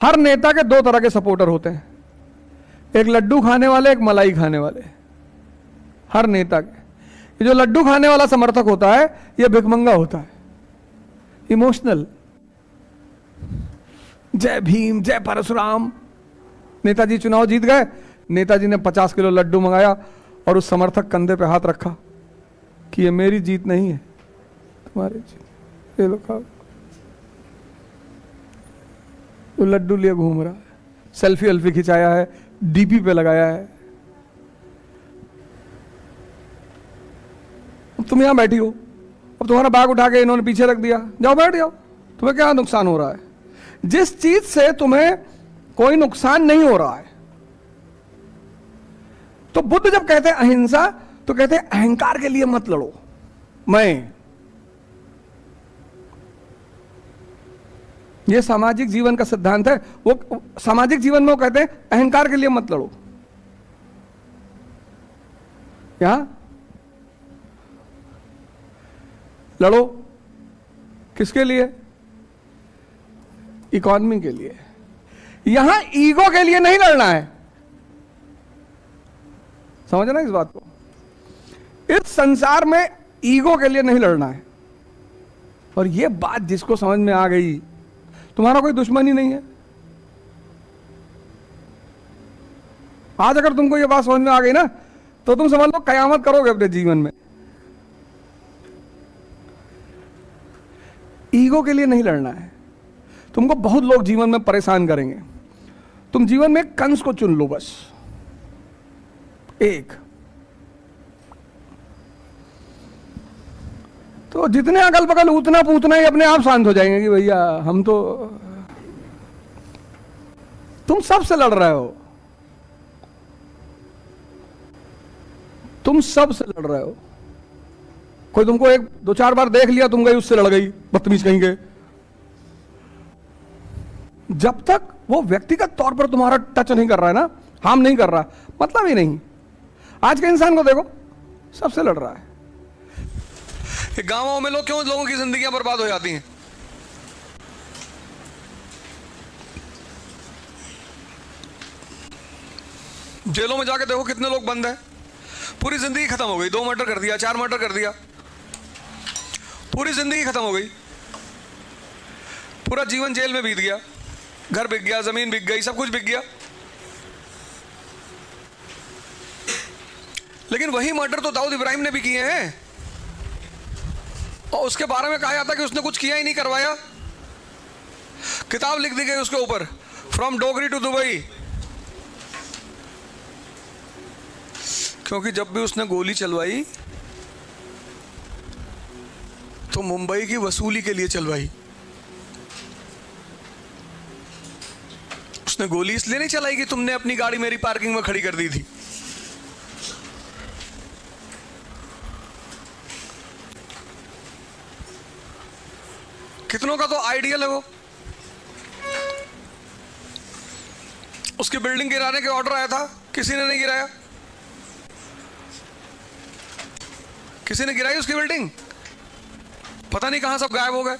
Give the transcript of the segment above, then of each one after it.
हर नेता के दो तरह के सपोर्टर होते हैं, एक लड्डू खाने वाले, एक मलाई खाने वाले। हर नेता के ये जो लड्डू खाने वाला समर्थक होता है ये भिखमंगा होता है, इमोशनल। जय भीम, जय परशुराम। नेताजी चुनाव जीत गए, नेताजी ने 50 किलो लड्डू मंगाया और उस समर्थक कंधे पे हाथ रखा कि ये मेरी जीत नहीं है, तुम्हारी जीत, ये लो खाओ। वो लड्डू लिए घूम रहा है, सेल्फी अल्फी खिंचाया है, डीपी पे लगाया है। अब तुम यहां बैठी हो, अब तुम्हारा बैग उठा के इन्होंने पीछे रख दिया, जाओ बैठ जाओ, तुम्हें क्या नुकसान हो रहा है? जिस चीज से तुम्हें कोई नुकसान नहीं हो रहा है। तो बुद्ध जब कहते हैं अहिंसा तो कहते हैं अहंकार के लिए मत लड़ो। मैं ये सामाजिक जीवन का सिद्धांत है। वो सामाजिक जीवन में वो कहते हैं अहंकार के लिए मत लड़ो। यहां लड़ो किसके लिए? इकॉनमी के लिए। यहां ईगो के लिए नहीं लड़ना है, समझना इस बात को। इस संसार में ईगो के लिए नहीं लड़ना है। और यह बात जिसको समझ में आ गई, तुम्हारा कोई दुश्मन ही नहीं है। आज अगर तुमको यह बात समझ में आ गई ना, तो तुम समझ लो कयामत करोगे अपने जीवन में। ईगो के लिए नहीं लड़ना है। तुमको बहुत लोग जीवन में परेशान करेंगे, तुम जीवन में कंस को चुन लो, बस एक। तो जितने अगल बगल उतना पूतना ही अपने आप शांत हो जाएंगे कि भैया हम तो, तुम सबसे लड़ रहे हो, तुम सबसे लड़ रहे हो। कोई तुमको एक दो चार बार देख लिया, तुम गई उससे लड़ गई, बदतमीज कहीं के। जब तक वो व्यक्तिगत तौर पर तुम्हारा टच नहीं कर रहा है ना, हार्म नहीं कर रहा, मतलब ही नहीं। आज के इंसान को देखो, सबसे लड़ रहा है। गांवों में क्यों लोगों की जिंदगियां बर्बाद हो जाती हैं? जेलों में जाके देखो कितने लोग बंद हैं, पूरी जिंदगी खत्म हो गई। 2 मर्डर कर दिया, 4 मर्डर कर दिया, पूरी जिंदगी खत्म हो गई, पूरा जीवन जेल में बीत गया, घर बिक गया, जमीन बिक गई, सब कुछ बिक गया। लेकिन वही मर्डर तो दाऊद इब्राहिम ने भी किए हैं, और उसके बारे में कहा जाता कि उसने कुछ किया ही नहीं, करवाया। किताब लिख दी गई उसके ऊपर, फ्रॉम डोगरी टू दुबई। क्योंकि जब भी उसने गोली चलवाई तो मुंबई की वसूली के लिए चलवाई। उसने गोली इसलिए नहीं चलाई कि तुमने अपनी गाड़ी मेरी पार्किंग में खड़ी कर दी थी। कितनों का तो आइडियल है वो। उसकी बिल्डिंग गिराने के ऑर्डर आया था, किसी ने नहीं गिराया। किसी ने गिराई उसकी बिल्डिंग? पता नहीं कहां सब गायब हो गए।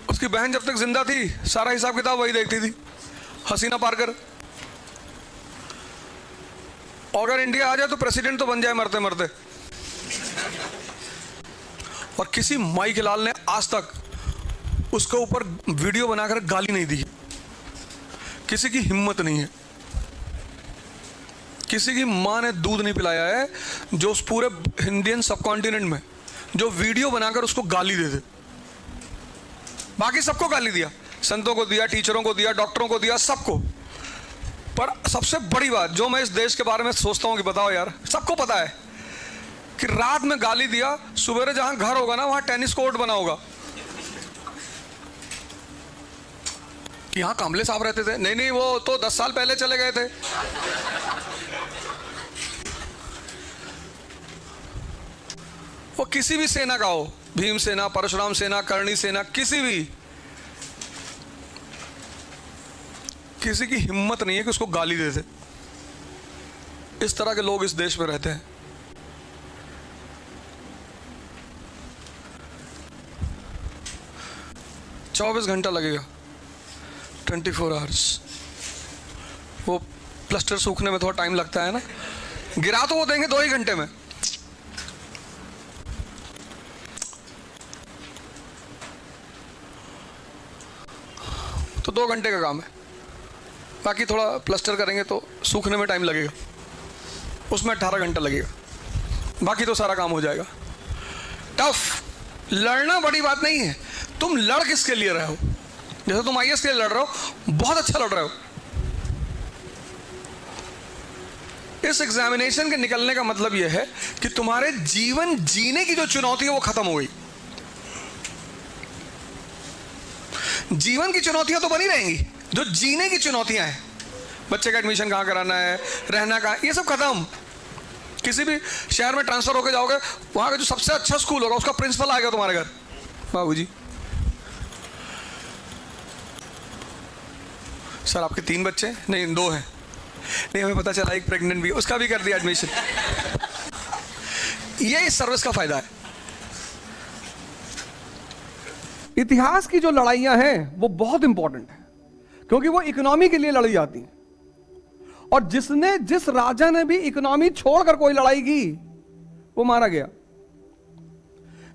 उसकी बहन जब तक जिंदा थी सारा हिसाब किताब वही देखती थी, हसीना पारकर। और अगर इंडिया आ जाए तो प्रेसिडेंट तो बन जाए मरते मरते। और किसी माई के लाल ने आज तक उसके ऊपर वीडियो बनाकर गाली नहीं दी। किसी की हिम्मत नहीं है, किसी की मां ने दूध नहीं पिलाया है जो उस पूरे इंडियन सबकॉन्टिनेंट में जो वीडियो बनाकर उसको गाली दे दे। बाकी सबको गाली दिया, संतों को दिया, टीचरों को दिया, डॉक्टरों को दिया, सबको। पर सबसे बड़ी बात जो मैं इस देश के बारे में सोचता हूं कि बताओ यार, सबको पता है कि रात में गाली दिया, सुबह जहां घर होगा ना वहां टेनिस कोर्ट बना होगा। कि यहां कामले साहब रहते थे, नहीं नहीं वो तो 10 साल पहले चले गए थे। वो किसी भी सेना का हो, भीम सेना, परशुराम सेना, करणी सेना, किसी भी, किसी की हिम्मत नहीं है कि उसको गाली दे दे। इस तरह के लोग इस देश में रहते हैं। 24 घंटा लगेगा, 24 आवर्स। वो प्लास्टर सूखने में थोड़ा टाइम लगता है ना, गिरा तो वो देंगे 2 ही घंटे में। तो 2 घंटे का काम है, बाकी थोड़ा प्लास्टर करेंगे तो सूखने में टाइम लगेगा, उसमें 18 घंटा लगेगा, बाकी तो सारा काम हो जाएगा। टफ लड़ना बड़ी बात नहीं है। तुम लड़ किसके लिए रहे हो? जैसे तुम आईएएस के लिए लड़ रहे हो, बहुत अच्छा लड़ रहे हो। इस एग्जामिनेशन के निकलने का मतलब यह है कि तुम्हारे जीवन जीने की जो चुनौती है वो खत्म हो गई। जीवन की चुनौतियां तो बनी रहेंगी, जो जीने की चुनौतियां हैं, बच्चे का एडमिशन कहाँ कराना है, रहना कहाँ, ये सब खत्म। किसी भी शहर में ट्रांसफर होकर जाओगे, वहां का जो सबसे अच्छा स्कूल होगा उसका प्रिंसिपल आएगा तुम्हारे घर, बाबूजी सर आपके 3 बच्चे, नहीं 2 हैं, नहीं हमें पता चला एक प्रेग्नेंट भी, उसका भी कर दिया एडमिशन। ये इस सर्विस का फायदा है। इतिहास की जो लड़ाइयां हैं वो बहुत इंपॉर्टेंट है, क्योंकि वो इकोनॉमी के लिए लड़ी जाती हैं। और जिस राजा ने भी इकोनॉमी छोड़कर कोई लड़ाई की वो मारा गया।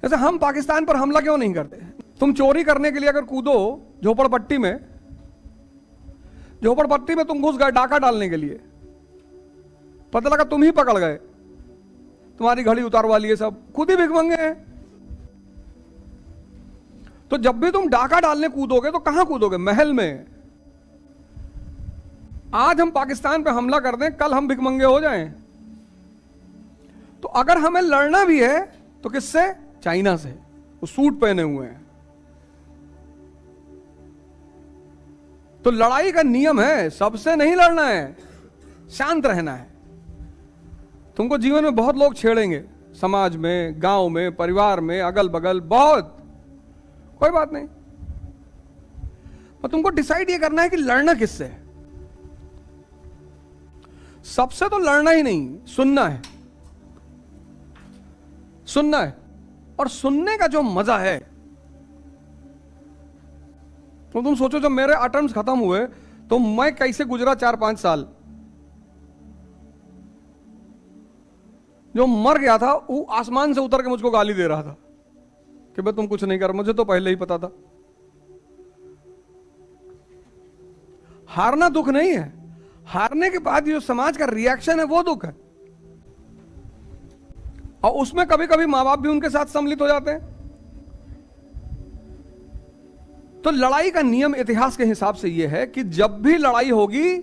जैसे हम पाकिस्तान पर हमला क्यों नहीं करते? तुम चोरी करने के लिए अगर कूदो झोपड़पट्टी में तुम घुस गए डाका डालने के लिए, पता लगा तुम ही पकड़ गए, तुम्हारी घड़ी उतारवा लिए, सब खुद ही भिखमंगे हैं। तो जब भी तुम डाका डालने कूदोगे तो कहां कूदोगे? महल में। आज हम पाकिस्तान पे हमला कर दें, कल हम भिखमंगे हो जाएं। तो अगर हमें लड़ना भी है तो किससे? चाइना से। वो सूट पहने हुए हैं। तो लड़ाई का नियम है, सबसे नहीं लड़ना है, शांत रहना है। तुमको जीवन में बहुत लोग छेड़ेंगे, समाज में, गांव में, परिवार में, अगल बगल, बहुत, कोई बात नहीं। और तुमको डिसाइड ये करना है कि लड़ना किससे है। सबसे तो लड़ना ही नहीं, सुनना है। सुनना है, और सुनने का जो मजा है, तो तुम सोचो जब मेरे अटेम्प्ट्स खत्म हुए तो मैं कैसे गुजरा 4-5 साल। जो मर गया था वो आसमान से उतर के मुझको गाली दे रहा था कि भाई तुम कुछ नहीं कर, मुझे तो पहले ही पता था। हारना दुख नहीं है, हारने के बाद जो समाज का रिएक्शन है वो दुख है। और उसमें कभी कभी मां बाप भी उनके साथ सम्मिलित हो जाते हैं। तो लड़ाई का नियम इतिहास के हिसाब से यह है कि जब भी लड़ाई होगी,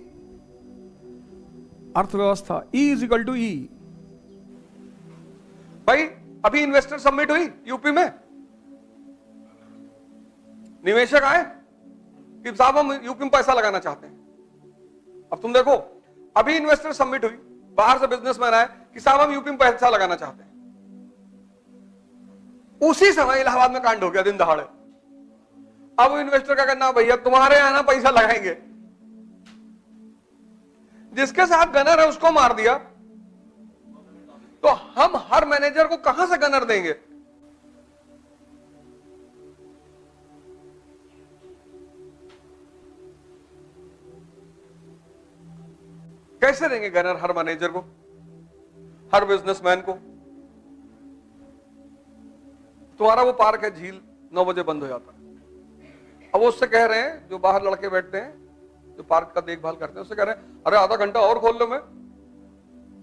अर्थव्यवस्था E = E। भाई अभी इन्वेस्टर समिट हुई यूपी में, निवेशक आए कि साहब हम यूपी में पैसा लगाना चाहते हैं। अब तुम देखो, अभी इन्वेस्टर समिट हुई, बाहर से बिजनेसमैन आए कि साहब हम यूपी में पैसा लगाना चाहते हैं। उसी समय इलाहाबाद में कांड हो गया, दिन दहाड़े। अब इन्वेस्टर का कहना, भैया तुम्हारे यहां ना पैसा लगाएंगे, जिसके साथ गनर है उसको मार दिया, तो हम हर मैनेजर को कहां से गनर देंगे? कैसे देंगे गनर हर मैनेजर को, हर बिजनेसमैन को? तुम्हारा वो पार्क है झील, 9 बजे बंद हो जाता है। अब वो उससे कह रहे हैं, जो बाहर लड़के बैठते हैं, जो पार्क का देखभाल करते हैं, उससे कह रहे हैं अरे आधा घंटा और खोल लो। मैं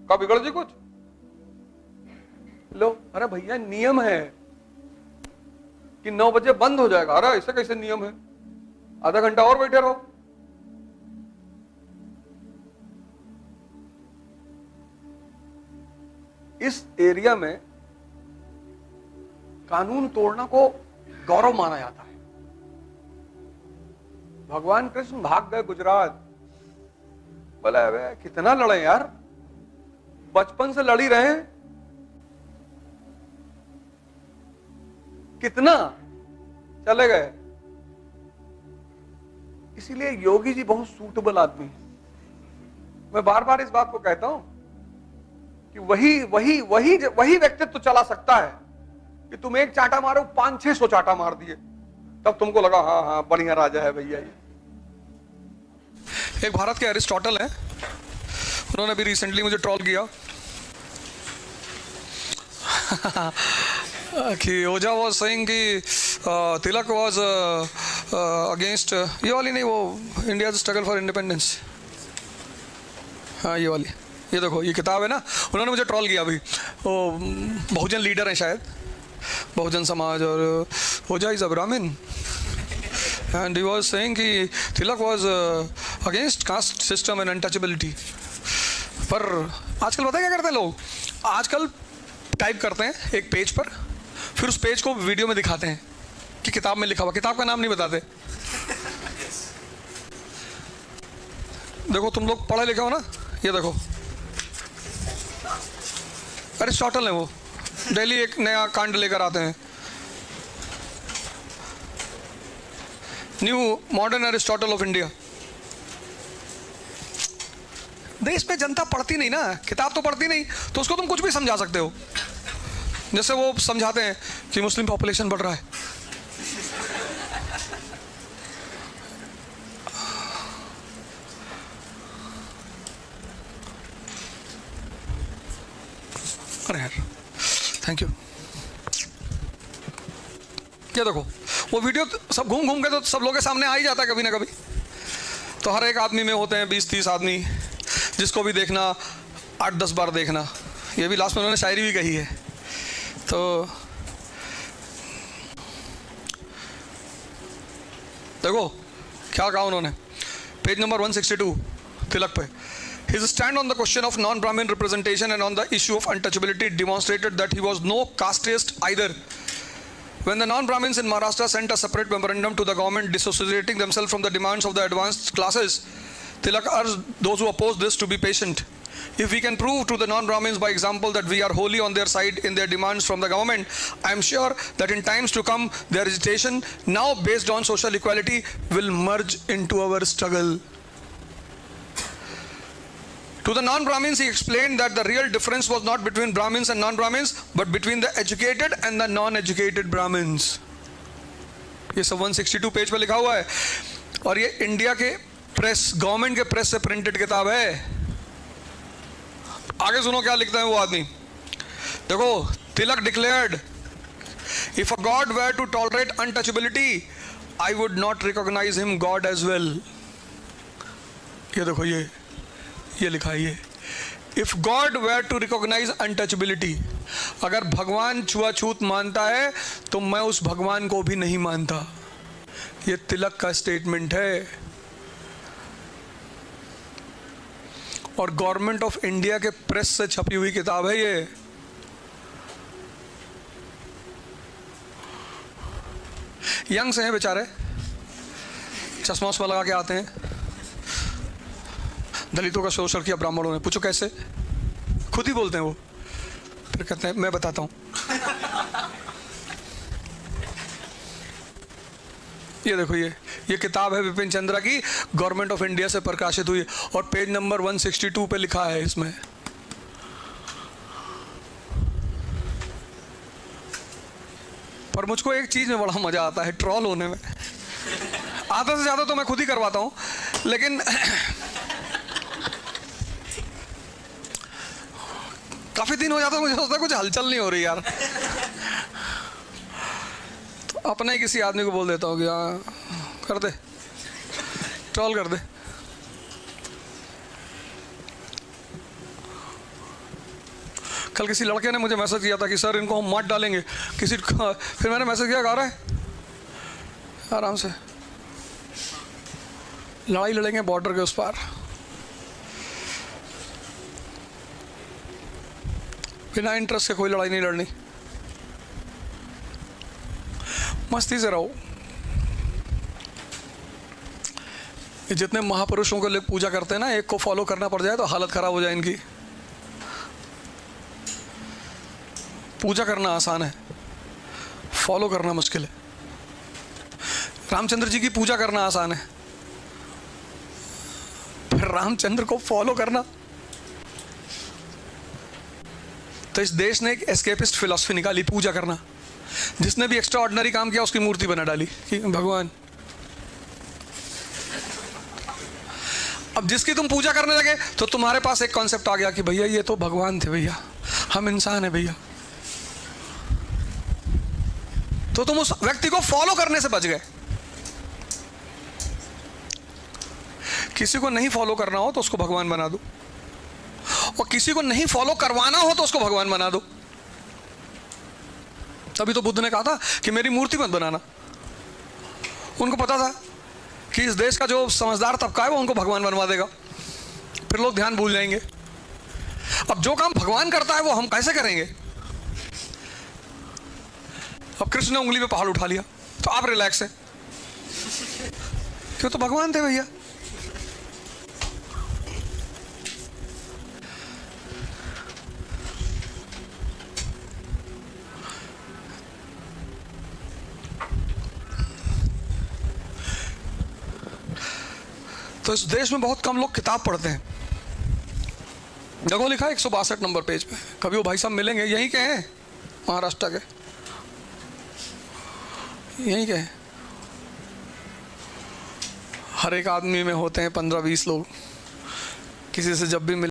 का बिगड़ जी कुछ लो? अरे भैया नियम है कि 9 बजे बंद हो जाएगा। अरे ऐसे कैसे नियम है? आधा घंटा और बैठे रहो। इस एरिया में कानून तोड़ना को गौरव माना जाता है। भगवान कृष्ण भाग गए गुजरात, बोला कितना लड़े यार, बचपन से लड़ी रहे, कितना चले गए। इसीलिए योगी जी बहुत सूटेबल आदमी है। मैं बार बार इस बात को कहता हूं कि वही व्यक्तित्व चला सकता है कि तुम एक चांटा मारो 500-600 चांटा मार दिए। तब तुमको लगा हाँ हाँ बढ़िया राजा है भैया ये। एक भारत के अरिस्टोटल हैं, उन्होंने भी रिसेंटली मुझे ट्रोल किया कि ओझा वाज सेइंग कि तिलक वाज अगेंस्ट, ये वाली नहीं, वो इंडिया स्ट्रगल फॉर इंडिपेंडेंस, हाँ ये वाली, ये देखो ये किताब है ना, उन्होंने मुझे ट्रोल किया अभी, वो बहुजन लीडर हैं शायद, बहुजन समाज, और ओझा इज अ ब्राह्मण and he was saying कि तिलक was against caste system and untouchability। पर आजकल पता है क्या करते हैं लोग, आजकल टाइप करते हैं एक पेज पर, फिर उस पेज को वीडियो में दिखाते हैं कि किताब में लिखा हुआ, किताब का नाम नहीं बताते। देखो तुम लोग पढ़े लिखे हो ना, ये देखो अरिस्टोटल है, वो डेली एक नया कांड लेकर आते हैं, new modern Aristotle of India. देश में जनता पढ़ती नहीं ना, किताब तो पढ़ती नहीं, तो उसको तुम कुछ भी समझा सकते हो। जैसे वो समझाते हैं कि मुस्लिम पॉपुलेशन बढ़ रहा है, अरे यार थैंक यू। ये देखो वो वीडियो सब घूम घूम के तो सब लोगों के सामने आ ही जाता है कभी ना कभी, तो हर एक आदमी में होते हैं 20-30 आदमी, जिसको भी देखना 8-10 बार देखना। ये भी लास्ट में उन्होंने शायरी भी कही है, तो देखो क्या कहा उन्होंने, पेज नंबर 162 तिलक पे। His stand on the question of non-Brahmin representation and on the issue of untouchability demonstrated that he was no casteist either. When the non-Brahmins in Maharashtra sent a separate memorandum to the government dissociating themselves from the demands of the advanced classes, Tilak urged those who oppose this to be patient. If we can prove to the non-Brahmins by example that we are wholly on their side in their demands from the government, I am sure that in times to come their agitation, now based on social equality, will merge into our struggle. To the non-Brahmins, he explained that the real difference was not between Brahmins and non-Brahmins, but between the educated and the non-educated Brahmins. ये सब 162 page पे लिखा हुआ है, और ये India के press, government के प्रेस से प्रिंटेड किताब है। आगे सुनो क्या लिखता है वो आदमी, देखो, तिलक declared, if a god were to tolerate untouchability, I would not recognize him God as well. ये देखो ये लिखा है, ये if God were to recognize untouchability, अगर भगवान छुआछूत मानता है तो मैं उस भगवान को भी नहीं मानता। ये तिलक का स्टेटमेंट है, और गवर्नमेंट ऑफ इंडिया के प्रेस से छपी हुई किताब है ये। यंग से हैं बेचारे, चश्मा उस्मा लगा के आते हैं, दलितों का शोषण किया ब्राह्मणों ने। पूछो कैसे, खुद ही बोलते हैं वो, फिर कहते हैं मैं बताता हूं। ये देखो ये किताब है विपिन चंद्रा की, गवर्नमेंट ऑफ इंडिया से प्रकाशित हुई, और पेज नंबर 162 पे लिखा है इसमें। पर मुझको एक चीज में बड़ा मजा आता है, ट्रोल होने में। आधा से ज्यादा तो मैं खुद ही करवाता हूं, लेकिन काफी दिन हो जाता है, मुझे सोचता है कुछ हलचल नहीं हो रही यार, तो अपने ही किसी आदमी को बोल देता हूँ कि हाँ कर दे, ट्रोल कर दे। कल किसी लड़के ने मुझे मैसेज किया था कि सर इनको हम मार डालेंगे किसी, फिर मैंने मैसेज किया, गा रहा है आराम से, लड़ाई लड़ेंगे बॉर्डर के उस पार, बिना इंटरेस्ट के कोई लड़ाई नहीं लड़नी, मस्ती से रहो। ये जितने महापुरुषों को लोग पूजा करते हैं ना, एक को फॉलो करना पड़ जाए तो हालत खराब हो जाए इनकी। पूजा करना आसान है, फॉलो करना मुश्किल है। रामचंद्र जी की पूजा करना आसान है, फिर रामचंद्र को फॉलो करना। तो इस देश ने एक एस्केपिस्ट फिलॉसफी निकाली, पूजा करना। जिसने भी एक्स्ट्रा ऑर्डिनरी काम किया उसकी मूर्ति बना डाली कि भगवान। अब जिसकी तुम पूजा करने लगे तो तुम्हारे पास एक कॉन्सेप्ट आ गया कि भैया ये तो भगवान थे भैया, हम इंसान हैं भैया। तो तुम उस व्यक्ति को फॉलो करने से बच गए। किसी को नहीं फॉलो करना हो तो उसको भगवान बना दो, और किसी को नहीं फॉलो करवाना हो तो उसको भगवान बना दो। तभी तो बुद्ध ने कहा था कि मेरी मूर्ति मत बनाना। उनको पता था कि इस देश का जो समझदार तबका है वो उनको भगवान बनवा देगा, फिर लोग ध्यान भूल जाएंगे। अब जो काम भगवान करता है वो हम कैसे करेंगे? अब कृष्ण ने उंगली पे पहाड़ उठा लिया तो आप रिलैक्स हैं, क्यों? तो भगवान थे भैया। तो इस देश में बहुत कम लोग किताब पढ़ते हैं। देखो लिखा है 162 नंबर पेज पे, कभी वो भाई साहब मिलेंगे, यहीं के हैं, महाराष्ट्र के, यहीं के हैं। हर एक आदमी में होते हैं 15-20 लोग, किसी से जब भी मिले